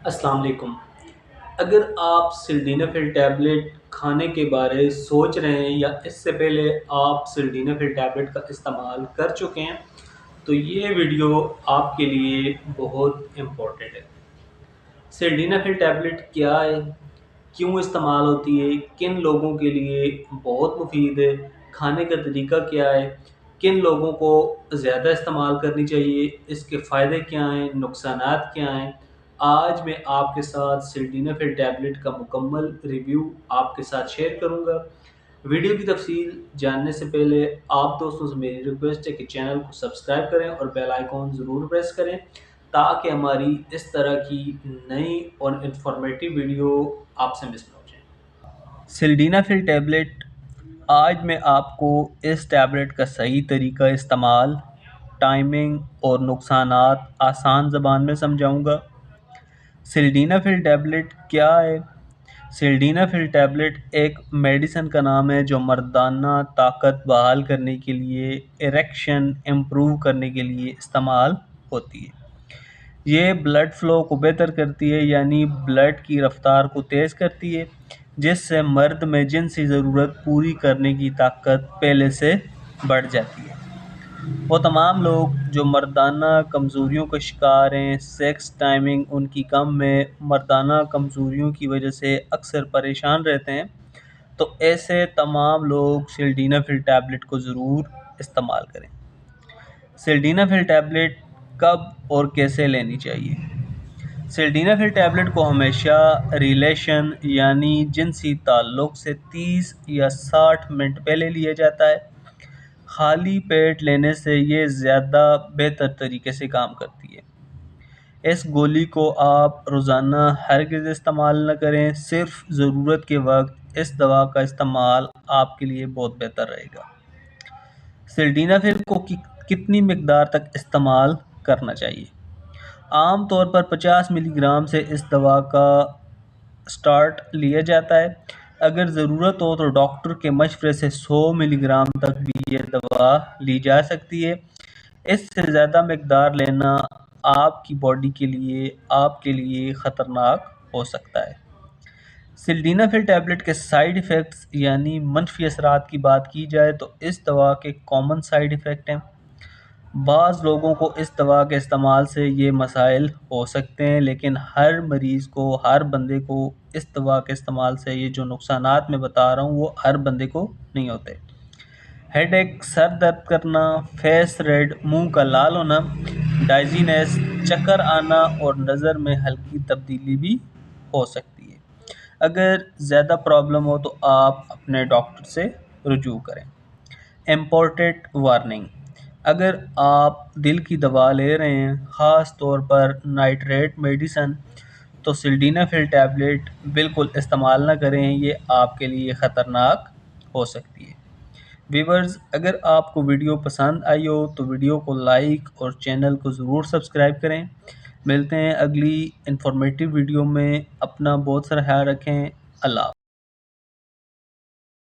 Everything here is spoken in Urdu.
السلام علیکم۔ اگر آپ سلڈینافیل ٹیبلٹ کھانے کے بارے سوچ رہے ہیں یا اس سے پہلے آپ سلڈینافیل ٹیبلٹ کا استعمال کر چکے ہیں تو یہ ویڈیو آپ کے لیے بہت امپورٹنٹ ہے۔ سلڈینافیل ٹیبلٹ کیا ہے، کیوں استعمال ہوتی ہے، کن لوگوں کے لیے بہت مفید ہے، کھانے کا طریقہ کیا ہے، کن لوگوں کو زیادہ استعمال کرنی چاہیے، اس کے فائدے کیا ہیں، نقصانات کیا ہیں، آج میں آپ کے ساتھ سلڈینافیل ٹیبلٹ کا مکمل ریویو آپ کے ساتھ شیئر کروں گا۔ ویڈیو کی تفصیل جاننے سے پہلے آپ دوستوں سے میری ریکویسٹ ہے کہ چینل کو سبسکرائب کریں اور بیل آئیکن ضرور پریس کریں تاکہ ہماری اس طرح کی نئی اور انفارمیٹیو ویڈیو آپ سے مس نہ ہو جائیں۔ سلڈینافیل ٹیبلٹ، آج میں آپ کو اس ٹیبلٹ کا صحیح طریقہ استعمال، ٹائمنگ اور نقصانات آسان زبان میں سمجھاؤں گا۔ سلڈینافیل ٹیبلٹ کیا ہے؟ سلڈینافیل ٹیبلٹ ایک میڈیسن کا نام ہے جو مردانہ طاقت بحال کرنے کے لیے، اریکشن امپروو کرنے کے لیے استعمال ہوتی ہے۔ یہ بلڈ فلو کو بہتر کرتی ہے، یعنی بلڈ کی رفتار کو تیز کرتی ہے، جس سے مرد میں جنسی ضرورت پوری کرنے کی طاقت پہلے سے بڑھ جاتی ہے۔ وہ تمام لوگ جو مردانہ کمزوریوں کا شکار ہیں، سیکس ٹائمنگ ان کی کم ہے، مردانہ کمزوریوں کی وجہ سے اکثر پریشان رہتے ہیں، تو ایسے تمام لوگ سلڈینافیل ٹیبلٹ کو ضرور استعمال کریں۔ سلڈینافیل ٹیبلٹ کب اور کیسے لینی چاہیے؟ سلڈینافیل ٹیبلٹ کو ہمیشہ ریلیشن یعنی جنسی تعلق سے 30 یا 60 منٹ پہلے لیا جاتا ہے۔ خالی پیٹ لینے سے یہ زیادہ بہتر طریقے سے کام کرتی ہے۔ اس گولی کو آپ روزانہ ہرگز استعمال نہ کریں، صرف ضرورت کے وقت اس دوا کا استعمال آپ کے لیے بہت بہتر رہے گا۔ سلڈینافیل کو کتنی مقدار تک استعمال کرنا چاہیے؟ عام طور پر 50 ملی گرام سے اس دوا کا سٹارٹ لیا جاتا ہے۔ اگر ضرورت ہو تو ڈاکٹر کے مشورے سے 100 ملی گرام تک بھی یہ دوا لی جا سکتی ہے۔ اس سے زیادہ مقدار لینا آپ کی باڈی کے لیے خطرناک ہو سکتا ہے۔ سلڈینافیل ٹیبلٹ کے سائیڈ ایفیکٹس یعنی منفی اثرات کی بات کی جائے تو اس دوا کے کامن سائیڈ ایفیکٹ ہیں۔ بعض لوگوں کو اس دوا کے استعمال سے یہ مسائل ہو سکتے ہیں، لیکن ہر مریض کو، ہر بندے کو اس دوا کے استعمال سے یہ جو نقصانات میں بتا رہا ہوں وہ ہر بندے کو نہیں ہوتے۔ ہیڈ ایک، سر درد کرنا، فیس ریڈ، منہ کا لال ہونا، ڈائزینس، چکر آنا اور نظر میں ہلکی تبدیلی بھی ہو سکتی ہے۔ اگر زیادہ پرابلم ہو تو آپ اپنے ڈاکٹر سے رجوع کریں۔ امپورٹنٹ وارننگ: اگر آپ دل کی دوا لے رہے ہیں، خاص طور پر نائٹریٹ میڈیسن، تو سلڈینافیل ٹیبلٹ بالکل استعمال نہ کریں، یہ آپ کے لیے خطرناک ہو سکتی ہے۔ ویورز، اگر آپ کو ویڈیو پسند آئی ہو تو ویڈیو کو لائک اور چینل کو ضرور سبسکرائب کریں۔ ملتے ہیں اگلی انفارمیٹیو ویڈیو میں، اپنا بہت سارا خیال رکھیں۔ اللہ حافظ۔